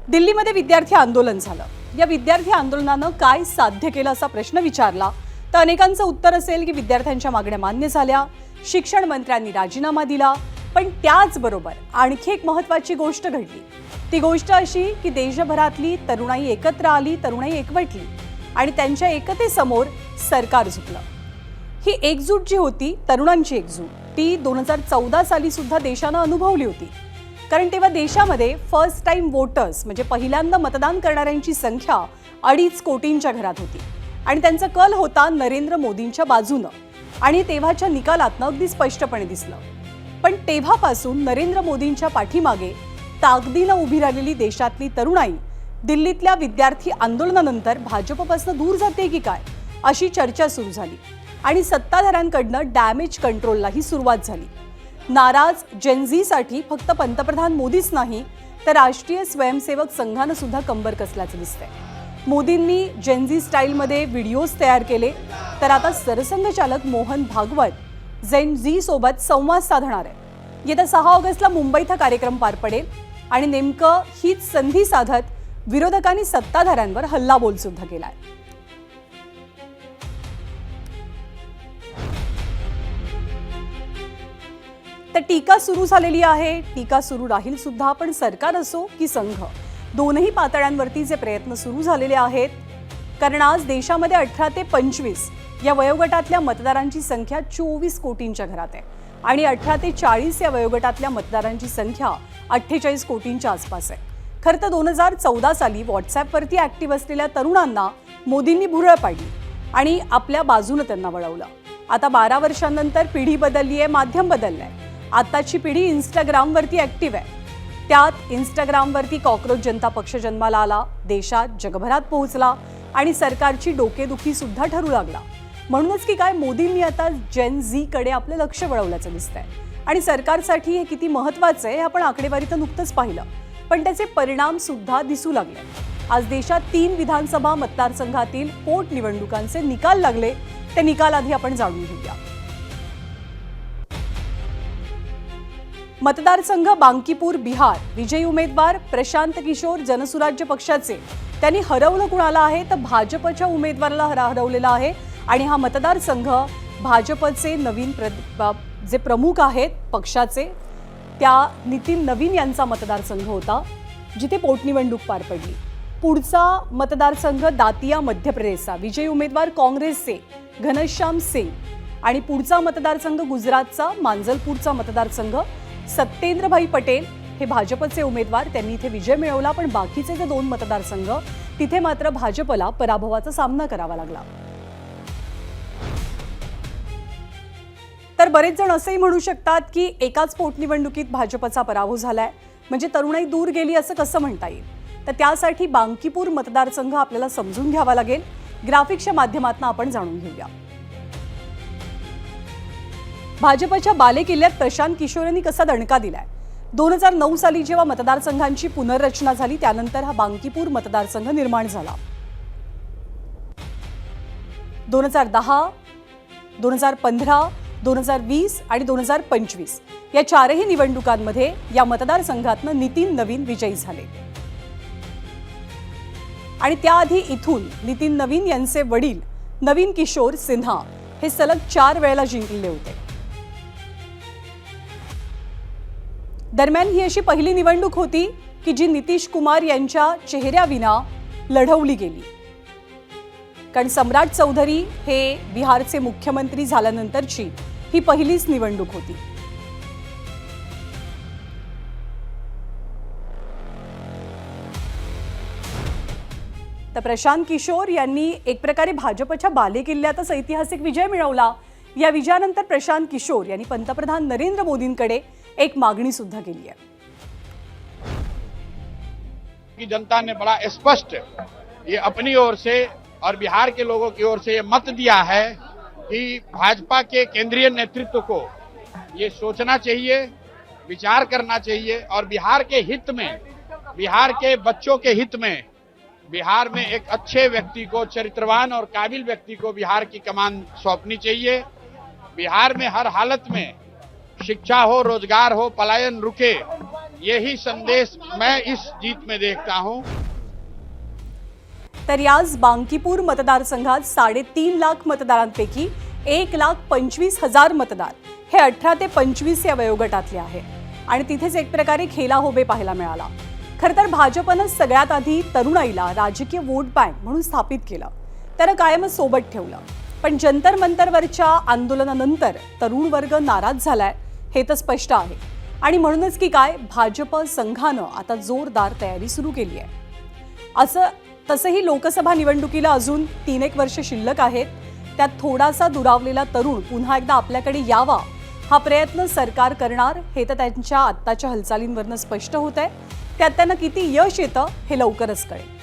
दिल्लीमध्ये विद्यार्थी आंदोलन झालं। या विद्यार्थी आंदोलनानं काय साध्य केलं असा प्रश्न विचारला तर अनेकांचं उत्तर असेल की विद्यार्थ्यांच्या मागण्या मान्य झाल्या, शिक्षण मंत्र्यांनी राजीनामा दिला। पण त्याचबरोबर आणखी एक महत्त्वाची गोष्ट घडली। ती गोष्ट अशी की देशभरातली तरुणाई एकत्र आली, तरुणाई एकवटली आणि त्यांच्या एकतेसमोर सरकार झुकलं। ही एकजूट जी होती, तरुणांची एकजूट, ती 2014 साली सुद्धा देशानं अनुभवली होती। कारण तेव्हा देशामध्ये फर्स्ट टाइम वोटर्स म्हणजे पहिल्यांदा मतदान करणाऱ्यांची संख्या 2.5 कोटींच्या घरात होती आणि त्यांचा कल होता नरेंद्र मोदींच्या बाजूनं आणि तेव्हाच्या निकालातनं अगदी स्पष्टपणे दिसलं। पण तेव्हापासून नरेंद्र मोदींच्या पाठीमागे ताकदीनं उभी राहिलेली देशातली तरुणाई दिल्लीतल्या विद्यार्थी आंदोलनानंतर भाजपपासून दूर जाते की काय अशी चर्चा सुरू झाली आणि सत्ताधाऱ्यांकडनं डॅमेज कंट्रोललाही सुरुवात झाली। नाराज जेनझीसाठी फक्त पंतप्रधान मोदीच नाही तर राष्ट्रीय स्वयंसेवक संघानं सुद्धा कंबर कसल्याचं दिसतंय। मोदींनी जेनझी स्टाईलमध्ये व्हिडिओज तयार केले तर आता सरसंघचालक मोहन भागवत जेनझी सोबत संवाद साधणार आहे। येत्या 6 ऑगस्टला मुंबईत हा कार्यक्रम पार पडेल आणि नेमकं हीच संधी साधत विरोधकांनी सत्ताधाऱ्यांवर हल्लाबोल सुद्धा केलाय। तर टीका सुरू झालेली आहे, टीका सुरू राहील सुद्धा। पण सरकार असो की संघ, दोनही पातळ्यांवरती जे प्रयत्न सुरू झालेले आहेत, कारण आज देशामध्ये 18 ते 25 या वयोगटातल्या मतदारांची संख्या 24 कोटींच्या घरात आहे आणि 18 ते 40 या वयोगटातल्या मतदारांची संख्या 48 कोटींच्या आसपास आहे। खरं तर 2014 साली व्हॉट्सॲपवरती ॲक्टिव्ह असलेल्या तरुणांना मोदींनी भुरळ पाडली आणि आपल्या बाजूनं त्यांना वळवलं। आता 12 वर्षांनंतर पिढी बदलली आहे, माध्यम बदललंय। आताची पिढी इंस्टाग्रामवरती ॲक्टिव्ह आहे। त्यात इंस्टाग्रामवरती कॉकरोच जनता पक्ष जन्माला आला, देशात जगभरात पोहोचला आणि सरकारची डोकेदुखी सुद्धा ठरू लागला। म्हणूनच की काय मोदींनी आता जेन झीकडे आपलं लक्ष वळवल्याचं दिसतंय आणि सरकारसाठी हे किती महत्त्वाचं आहे हे आपण आकडेवारीत नुकतंच पाहिलं, पण त्याचे परिणाम सुद्धा दिसू लागले। आज देशात 3 विधानसभा मतदारसंघातील पोटनिवडणुकांचे निकाल लागले। ते निकाल आधी आपण जाणून घेऊया। मतदारसंघ बांकीपूर बिहार, विजयी उमेदवार प्रशांत किशोर जनसुराज्य पक्षाचे। त्यांनी हरवलं कुणाला आहे तर भाजपच्या उमेदवाराला हरवलेला आहे आणि हा मतदारसंघ भाजपचे नवीन जे प्रमुख आहेत पक्षाचे त्या नितीन नवीन यांचा मतदारसंघ होता, जिथे पोटनिवडणूक पार पडली। पुढचा मतदारसंघ दातिया मध्य प्रदेशचा, विजयी उमेदवार काँग्रेसचे घनश्याम सिंग आणि पुढचा मतदारसंघ गुजरातचा मांजलपूरचा मतदारसंघ सत्येंद्रभाई पटेल हे भाजपचे उमेदवार, त्यांनी इथे विजय मिळवला। पण बाकीचे जे 2 मतदारसंघ तिथे मात्र भाजपला पराभवाचा सामना करावा लागला। तर बरेच जण असंही म्हणू शकतात की एकाच पोटनिवडणुकीत भाजपचा पराभव झालाय, म्हणजे तरुणाई दूर गेली असं कसं म्हणता येईल। तर त्यासाठी बांकीपूर मतदारसंघ आपल्याला समजून घ्यावा लागेल। ग्राफिक्सच्या माध्यमातून आपण जाणून घेऊया। भाजपच्या बालेकिल्ल्यात प्रशांत किशोर यांनी कसा दणका दिलाय। 2009 साली जेव्हा मतदारसंघांची पुनर्रचना झाली त्यानंतर हा बांकीपूर मतदारसंघ निर्माण झाला। 2010, 2015, 2020 आणि 2025 या 4ही निवडणुकांमध्ये या मतदारसंघातनं नितीन नवीन विजयी झाले आणि त्याआधी इथून नितीन नवीन यांचे वडील नवीन किशोर सिन्हा हे सलग 4 वेळेला जिंकलेले होते। दरम्यान ही अशी पहिली निवडणूक होती की जी नितीश कुमार यांच्या चेहऱ्याविना लढवली गेली, कारण सम्राट चौधरी हे बिहारचे मुख्यमंत्री झाल्यानंतरची ही पहिलीच निवडणूक होती। तर प्रशांत किशोर यांनी एक प्रकारे भाजपच्या बालेकिल्ल्यातच ऐतिहासिक विजय मिळवला। या विजयानंतर प्रशांत किशोर यांनी पंतप्रधान नरेंद्र मोदींकडे एक मागणी सुद्धा केली आहे। की जनता ने बड़ा स्पष्ट ये अपनी ओर से और बिहार के लोगों की ओर से ये मत दिया है कि भाजपा के केंद्रीय नेतृत्व को ये सोचना चाहिए, विचार करना चाहिए और बिहार के हित में, बिहार के बच्चों के हित में, बिहार में एक अच्छे व्यक्ति को, चरित्रवान और काबिल व्यक्ति को बिहार की कमान सौंपनी चाहिए। बिहार में हर हालत में शिक्षा हो, रोजगार हो, पलायन रुके यही संदेश मैं इस जीत में देखता हूं। तर याच बांकीपूर मतदारसंघात 3.5 लाख मतदारांपैकी 1,25,000 मतदार हे 18 ते 25 या वयोगटातले आहे आणि तिथेच एक प्रकारे खेला होबे पाहायला मिळाला। खरं तर भाजपनं सगळ्यात आधी तरुणाईला राजकीय वोट बँक म्हणून स्थापित केलं, त्यानं कायमच सोबत ठेवलं। पण जंतर मंतरवरच्या आंदोलनानंतर तरुण वर्ग नाराज झालाय हे तर स्पष्ट आहे आणि म्हणूनच की काय भाजप संघानं आता जोरदार तयारी सुरू केली आहे। तसंही लोकसभा निवडणुकीला अजून 3-1 वर्ष शिल्लक आहेत, त्यात थोडासा दुरावलेला तरुण पुन्हा एकदा आपल्याकडे यावा हा प्रयत्न सरकार करणार हे तर त्यांच्या आत्ताच्या हालचालींवरनं स्पष्ट होत आहे। त्यात त्यांना किती यश येतं हे लवकरच कळेल।